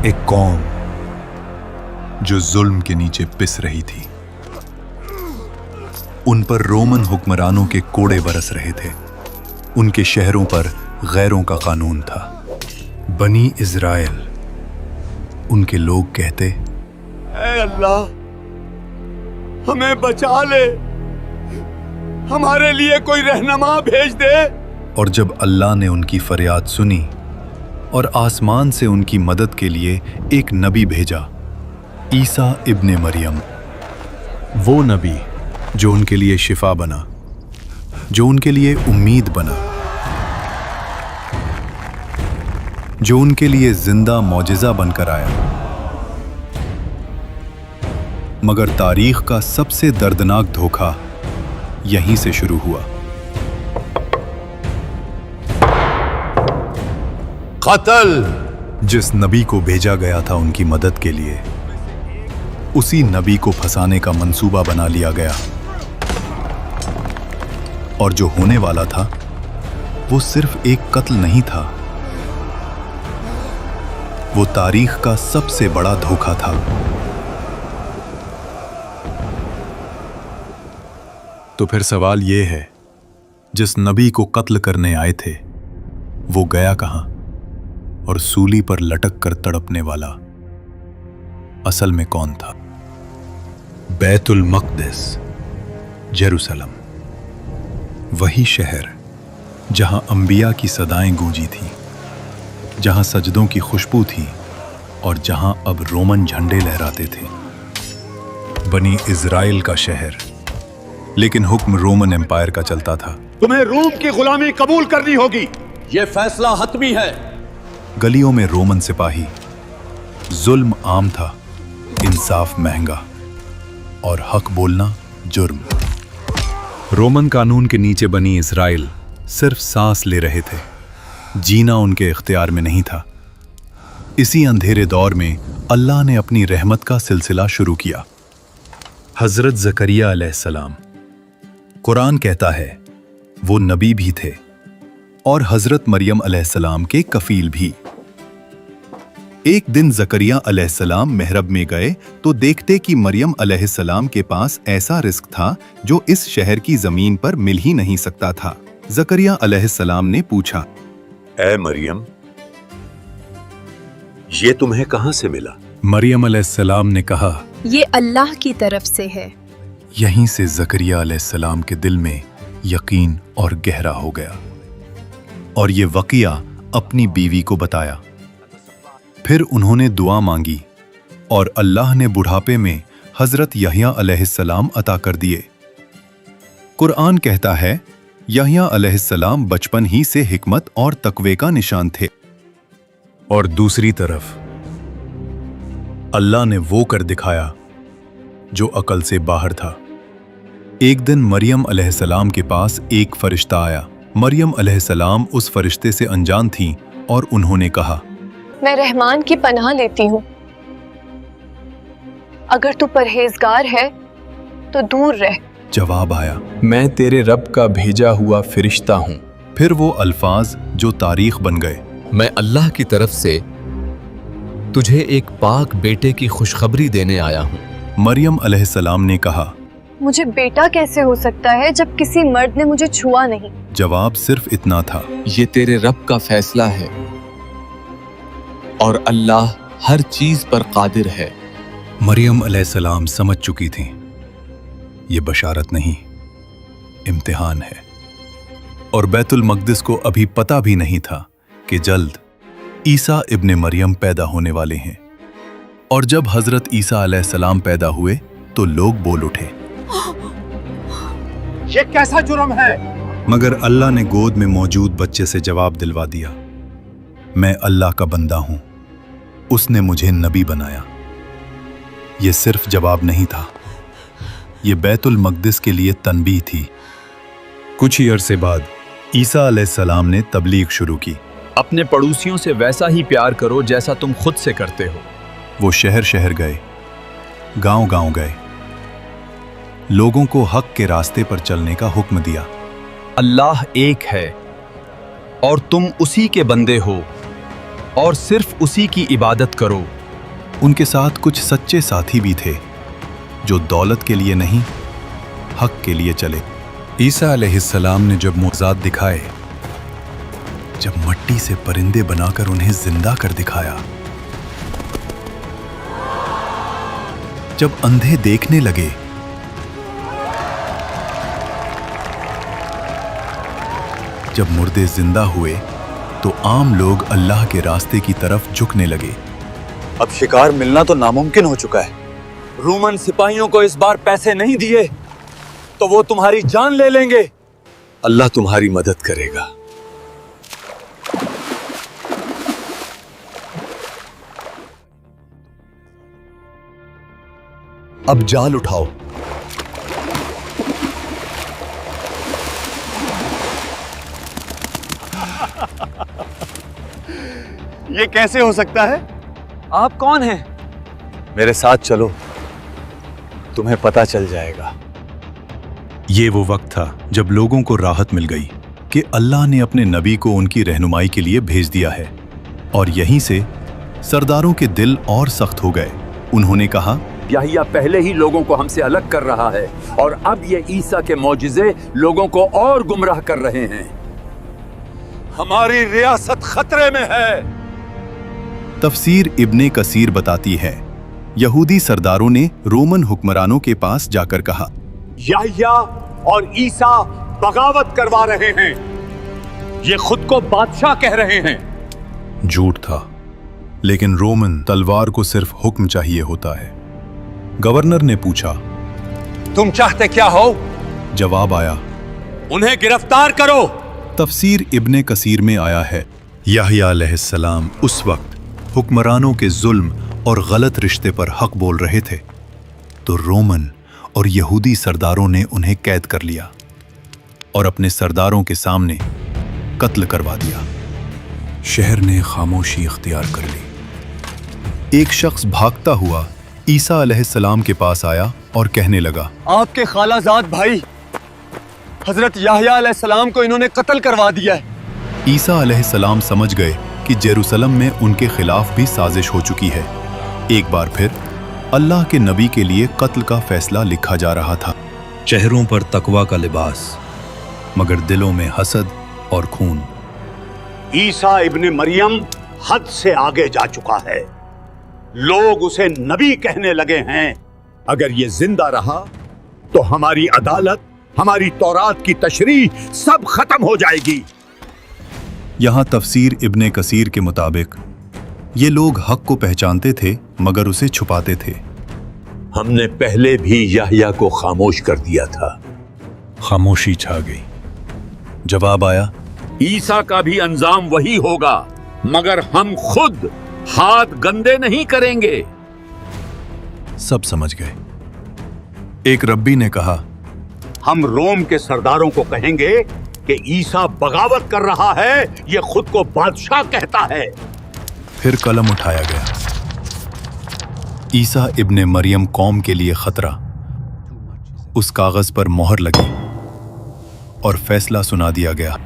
एक कौम जो जुल्म के नीचे पिस रही थी। उन पर रोमन हुक्मरानों के कोड़े बरस रहे थे। उनके शहरों पर गैरों का कानून था। बनी इज़राइल, उनके लोग कहते, ऐ अल्लाह, हमें बचा ले, हमारे लिए कोई रहनुमा भेज दे। और जब अल्लाह ने उनकी फरियाद सुनी और आसमान से उनकी मदद के लिए एक नबी भेजा, ईसा इब्ने मरियम, वो नबी जो उनके लिए शिफा बना, जो उनके लिए उम्मीद बना, जो उनके लिए जिंदा मौजिज़ा बनकर आया। मगर तारीख का सबसे दर्दनाक धोखा यहीं से शुरू हुआ। कत्ल। जिस नबी को भेजा गया था उनकी मदद के लिए, उसी नबी को फंसाने का मंसूबा बना लिया गया। और जो होने वाला था वो सिर्फ एक कत्ल नहीं था, वो तारीख का सबसे बड़ा धोखा था। तो फिर सवाल ये है, जिस नबी को कत्ल करने आए थे वो गया कहां? और सूली पर लटक कर तड़पने वाला असल में कौन था? बैतुल मक़दिस, जेरूसलम, वही शहर जहां अंबिया की सदाएं गूंजी थीं, जहां सजदों की खुशबू थी और जहां अब रोमन झंडे लहराते थे। बनी इज़राइल का शहर, लेकिन हुक्म रोमन एम्पायर का चलता था। तुम्हें रूम की गुलामी कबूल करनी होगी, यह फैसला हतमी है। गलियों में रोमन सिपाही, जुल्म आम था, इंसाफ महंगा और हक बोलना जुर्म। रोमन कानून के नीचे बनी इज़राइल सिर्फ सांस ले रहे थे, जीना उनके इख्तियार में नहीं था। इसी अंधेरे दौर में अल्लाह ने अपनी रहमत का सिलसिला शुरू किया। हज़रत ज़करिया अलैहिस्सलाम, कुरान कहता है वो नबी भी थे और हज़रत मरियम अलैहिस्सलाम के कफील भी। एक दिन ज़करिया अलैहिस्सलाम महरब में गए तो देखते कि मरियम अलैहिस्सलाम के पास ऐसा रिस्क था जो इस शहर की जमीन पर मिल ही नहीं सकता था। ज़करिया अलैहिस्सलाम ने पूछा, ऐ मरियम, ये तुम्हें कहां से मिला? मरियम अलैहिस्सलाम ने कहा, ये अल्लाह की तरफ से है। यहीं से ज़करिया अलैहिस्सलाम के दिल में यकीन और गहरा हो गया और ये वक़िया अपनी बीवी को बताया। फिर उन्होंने दुआ मांगी और अल्लाह ने बुढ़ापे में हज़रत यहया अलैहिस्सलाम अता कर दिए। कुरान कहता है यहया अलैहिस्सलाम बचपन ही से हिकमत और तकवे का निशान थे। और दूसरी तरफ अल्लाह ने वो कर दिखाया जो अकल से बाहर था। एक दिन मरियम अलैहिस्सलाम के पास एक फरिश्ता आया। मरियम अलैहिस्सलाम उस फरिश्ते से अनजान थीं और उन्होंने कहा, मैं रहमान की पनाह लेती हूँ, अगर तू परहेजगार है तो दूर रह। जवाब आया, मैं तेरे रब का भेजा हुआ फरिश्ता हूँ। फिर वो अल्फाज जो तारीख बन गए, मैं अल्लाह की तरफ से तुझे एक पाक बेटे की खुशखबरी देने आया हूँ। मरियम अलैहिस्सलाम ने कहा, मुझे बेटा कैसे हो सकता है जब किसी मर्द ने मुझे छुआ नहीं? जवाब सिर्फ इतना था, ये तेरे रब का फैसला है और अल्लाह हर चीज पर कादिर है। मरियम अलैहिस्सलाम समझ चुकी थीं, ये बशारत नहीं, इम्तिहान है। और बैतुल मक़दिस को अभी पता भी नहीं था कि जल्द ईसा इब्ने मरियम पैदा होने वाले हैं। और जब हज़रत ईसा अलैहिस्सलाम पैदा हुए तो लोग बोल उठे, ये कैसा जुर्म है? मगर अल्लाह ने गोद में मौजूद बच्चे से जवाब दिलवा दिया, मैं अल्लाह का बंदा हूं, उसने मुझे नबी बनाया। ये सिर्फ जवाब नहीं था, ये बैतुल मक़दिस के लिए तनबीह थी। कुछ ही अरसे बाद ईसा अलैहिस्सलाम ने तबलीग शुरू की। अपने पड़ोसियों से वैसा ही प्यार करो जैसा तुम खुद से करते हो। वो शहर शहर गए, गांव गांव गए, लोगों को हक के रास्ते पर चलने का हुक्म दिया। अल्लाह एक है और तुम उसी के बंदे हो और सिर्फ उसी की इबादत करो। उनके साथ कुछ सच्चे साथी भी थे जो दौलत के लिए नहीं, हक के लिए चले। ईसा अलैहिस्सलाम ने जब मुआज़ात दिखाए, जब मट्टी से परिंदे बनाकर उन्हें जिंदा कर दिखाया, जब अंधे देखने लगे, जब मुर्दे जिंदा हुए, तो आम लोग अल्लाह के रास्ते की तरफ झुकने लगे। अब शिकार मिलना तो नामुमकिन हो चुका है। रोमन सिपाहियों को इस बार पैसे नहीं दिए तो वो तुम्हारी जान ले लेंगे। अल्लाह तुम्हारी मदद करेगा। अब जाल उठाओ। ये कैसे हो सकता है? आप कौन हैं? मेरे साथ चलो, तुम्हें पता चल जाएगा। ये वो वक्त था जब लोगों को राहत मिल गई कि अल्लाह ने अपने नबी को उनकी रहनुमाई के लिए भेज दिया है, और यहीं से सरदारों के दिल और सख्त हो गए। उन्होंने कहा, याहिया पहले ही लोगों को हमसे अलग कर रहा है और अब ये ईसा के मौजिज़े लोगों को और गुमराह कर रहे हैं। हमारी रियासत खतरे में है। तफसीर इब्ने कसीर बताती है, यहूदी सरदारों ने रोमन हुक्मरानों के पास जाकर कहा, याहिया और ईसा बगावत करवा रहे हैं। ये खुद को बादशाह कह रहे हैं। झूठ था, लेकिन रोमन तलवार को सिर्फ हुक्म चाहिए होता है। गवर्नर ने पूछा, तुम चाहते क्या हो? जवाब आया, उन्हें गिरफ्तार करो। तफसीर इब्ने कसीर में आया है, याहिया अलैहिस्सलाम उस वक्त हुक्मरानों के जुल्म और गलत रिश्ते पर हक बोल रहे थे, तो रोमन और यहूदी सरदारों ने उन्हें कैद कर लिया और अपने सरदारों के सामने कत्ल करवा दिया। शहर ने खामोशी इख्तियार कर ली। एक शख्स भागता हुआ ईसा अलैहिस्सलाम के पास आया और कहने लगा, आपके खालाजाद भाई हजरत याहिया अलैहिस्सलाम को इन्होंने कत्ल करवा दिया है। ईसा अलैहिस्सलाम समझ गए कि जेरूसलम में उनके खिलाफ भी साजिश हो चुकी है। एक बार फिर अल्लाह के नबी के लिए कत्ल का फैसला लिखा जा रहा था। चेहरों पर तकवा का लिबास, मगर दिलों में हसद और खून। ईसा इब्ने मरियम हद से आगे जा चुका है। लोग उसे नबी कहने लगे हैं। अगर ये जिंदा रहा तो हमारी अदालत, हमारी तौरात की तशरीह सब खत्म हो जाएगी। यहाँ तफसीर इब्ने कसीर के मुताबिक ये लोग हक को पहचानते थे मगर उसे छुपाते थे। हमने पहले भी याहिया को खामोश कर दिया था। खामोशी छा गई। जवाब आया, ईसा का भी अंजाम वही होगा, मगर हम खुद हाथ गंदे नहीं करेंगे। सब समझ गए। एक रब्बी ने कहा, हम रोम के सरदारों को कहेंगे कि ईसा बगावत कर रहा है, ये खुद को बादशाह कहता है। फिर कलम उठाया गया। ईसा इब्ने मरियम कौम के लिए खतरा। उस कागज पर मोहर लगी और फैसला सुना दिया गया।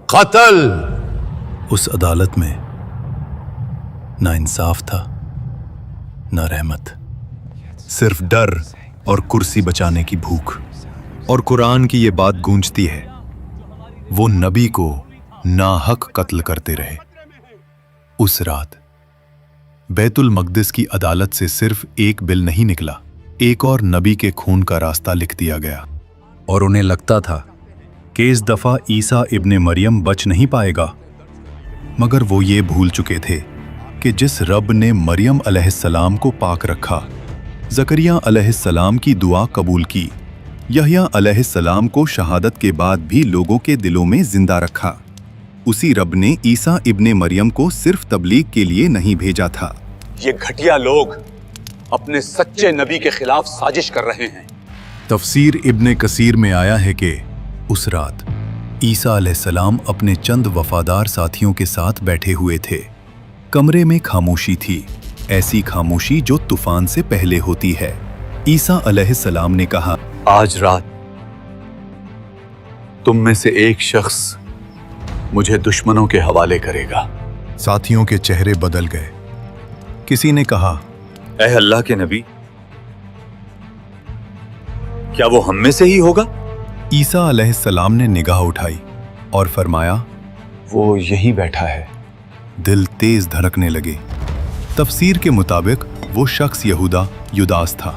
कत्ल। उस अदालत में ना इंसाफ था, ना रहमत, सिर्फ डर और कुर्सी बचाने की भूख। और कुरान की ये बात गूंजती है, वो नबी को नाहक कत्ल करते रहे। उस रात बैतुल मकदिस की अदालत से सिर्फ एक बिल नहीं निकला, एक और नबी के खून का रास्ता लिख दिया गया। और उन्हें लगता था कि इस दफा ईसा इब्ने मरियम बच नहीं पाएगा, मगर वो ये भूल चुके थे कि जिस रब ने मरियम अलैहिस्सलाम को पाक रखा, ज़करिया अलैहिस्सलाम की दुआ कबूल की, यहया अलैहिस्सलाम को शहादत के बाद भी लोगों के दिलों में जिंदा रखा, उसी रब ने ईसा इब्ने मरियम को सिर्फ तबलीग के लिए नहीं भेजा था। ये घटिया लोग अपने सच्चे नबी के खिलाफ साजिश कर रहे हैं। तफसीर इब्ने कसीर में आया है कि उस रात ईसा अलैहिस्सलाम अपने चंद वफादार साथियों के साथ बैठे हुए थे। कमरे में खामोशी थी, ऐसी खामोशी जो तूफान से पहले होती है। ईसा अलैहिस्सलाम ने कहा, आज रात तुम में से एक शख्स मुझे दुश्मनों के हवाले करेगा। साथियों के चेहरे बदल गए। किसी ने कहा, ऐ अल्लाह के नबी, क्या वो हम में से ही होगा? ईसा अलैहिस्सलाम ने निगाह उठाई और फरमाया, वो यहीं बैठा है। दिल तेज धड़कने लगे। तफसीर के मुताबिक वो शख्स यहूदा युदास था,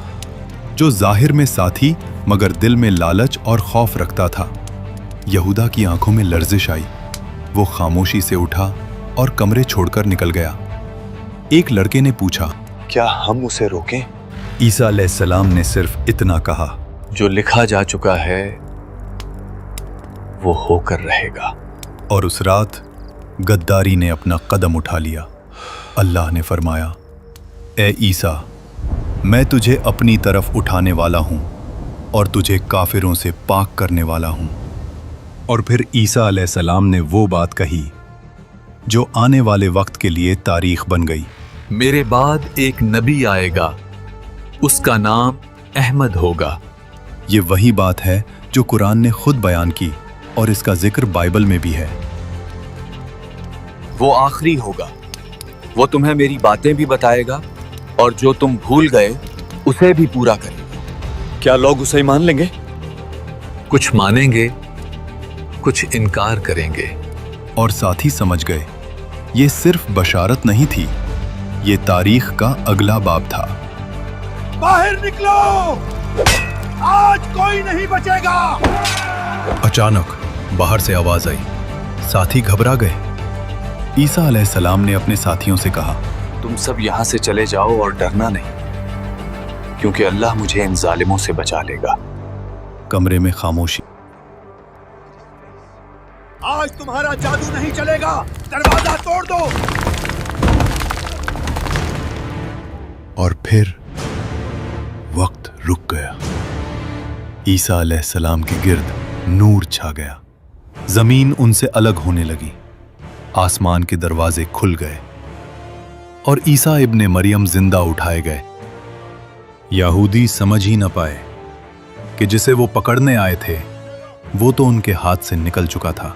जो जाहिर में साथी मगर दिल में लालच और खौफ रखता था। यहूदा की आंखों में लर्जिश आई। वो खामोशी से उठा और कमरे छोड़कर निकल गया। एक लड़के ने पूछा, क्या हम उसे रोकें? ईसा अलैहिस्सलाम ने सिर्फ इतना कहा, जो लिखा जा चुका है वो होकर रहेगा। और उस रात गद्दारी ने अपना कदम उठा लिया। अल्लाह ने फरमाया, ए ईसा, मैं तुझे अपनी तरफ उठाने वाला हूं और तुझे काफिरों से पाक करने वाला हूं। और फिर ईसा अलैहिस्सलाम ने वो बात कही जो आने वाले वक्त के लिए तारीख बन गई। मेरे बाद एक नबी आएगा, उसका नाम अहमद होगा। ये वही बात है जो कुरान ने खुद बयान की और इसका जिक्र बाइबल में भी है। वो आखिरी होगा। वो तुम्हें मेरी बातें भी बताएगा और जो तुम भूल गए उसे भी पूरा करेगा। क्या लोग उसे मान लेंगे? कुछ मानेंगे, कुछ इनकार करेंगे। और साथी समझ गए, ये सिर्फ बशारत नहीं थी, ये तारीख का अगला बाब था। बाहर निकलो, आज कोई नहीं बचेगा। अचानक बाहर से आवाज आई। साथी घबरा गए। ईसा अलैहिस्सलाम ने अपने साथियों से कहा, तुम सब यहां से चले जाओ और डरना नहीं, क्योंकि अल्लाह मुझे इन जालिमों से बचा लेगा। कमरे में खामोशी। आज तुम्हारा जादू नहीं चलेगा, दरवाजा तोड़ दो। और फिर वक्त रुक गया। ईसा अलैहिस्सलाम के गिर्द नूर छा गया। जमीन उनसे अलग होने लगी। आसमान के दरवाजे खुल गए और ईसा इब्ने मरियम जिंदा उठाए गए। यहूदी समझ ही न पाए कि जिसे वो पकड़ने आए थे वो तो उनके हाथ से निकल चुका था।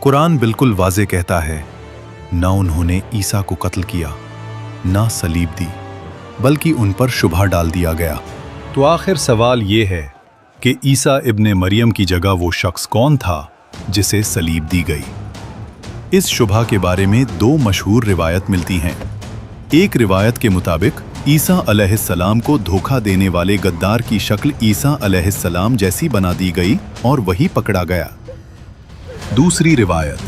कुरान बिल्कुल वाज़े कहता है, ना उन्होंने ईसा को कत्ल किया, ना सलीब दी, बल्कि उन पर शुबह डाल दिया गया। तो आखिर सवाल ये है कि ईसा इब्ने मरियम की जगह वो शख्स कौन था जिसे सलीब दी गई? इस शुबह के बारे में दो मशहूर रिवायत मिलती हैं। एक रिवायत के मुताबिक ईसा अलैहिस्सलाम को धोखा देने वाले गद्दार की शक्ल ईसा अलैहिस्सलाम जैसी बना दी गई और वही पकड़ा गया। दूसरी रिवायत,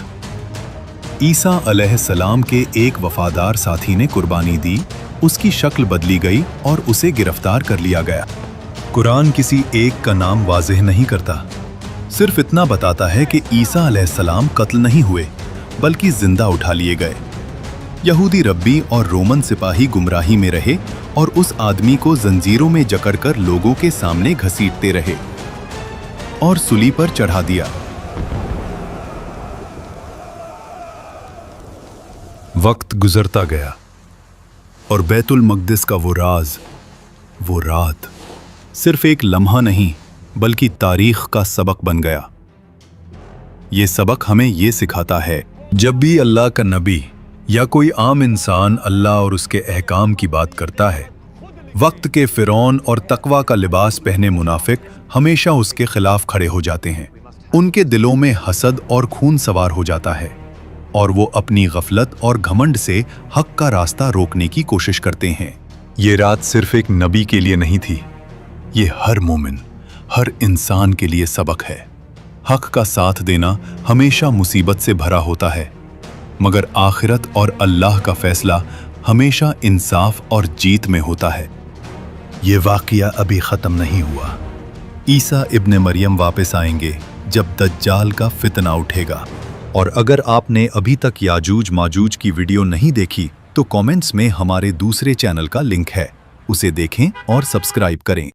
ईसा अलैहिस्सलाम के एक वफादार साथी ने कुर्बानी दी, उसकी शक्ल बदली गई और उसे गिरफ्तार कर लिया गया। कुरान किसी एक का नाम वाज़ेह नहीं करता, सिर्फ इतना बताता है कि ईसा अलैहिस्सलाम कत्ल नहीं हुए बल्कि जिंदा उठा लिए गए। यहूदी रब्बी और रोमन सिपाही गुमराही में रहे और उस आदमी को जंजीरों में जकड़कर लोगों के सामने घसीटते रहे और सूली पर चढ़ा दिया। वक्त गुजरता गया और बैतुल मक़दिस का वो राज, वो रात सिर्फ एक लम्हा नहीं बल्कि तारीख का सबक बन गया। ये सबक हमें ये सिखाता है, जब भी अल्लाह का नबी या कोई आम इंसान अल्लाह और उसके अहकाम की बात करता है, वक्त के फिरौन और तकवा का लिबास पहने मुनाफिक हमेशा उसके खिलाफ खड़े हो जाते हैं। उनके दिलों में हसद और खून सवार हो जाता है और वो अपनी गफलत और घमंड से हक का रास्ता रोकने की कोशिश करते हैं। ये रात सिर्फ एक नबी के लिए नहीं थी, ये हर मोमिन, हर इंसान के लिए सबक है। हक का साथ देना हमेशा मुसीबत से भरा होता है, मगर आखिरत और अल्लाह का फैसला हमेशा इंसाफ और जीत में होता है। ये वाक़या अभी ख़त्म नहीं हुआ। ईसा इब्ने मरियम वापस आएंगे जब दज्जाल का फितना उठेगा। और अगर आपने अभी तक याजूज माजूज की वीडियो नहीं देखी तो कमेंट्स में हमारे दूसरे चैनल का लिंक है, उसे देखें और सब्सक्राइब करें।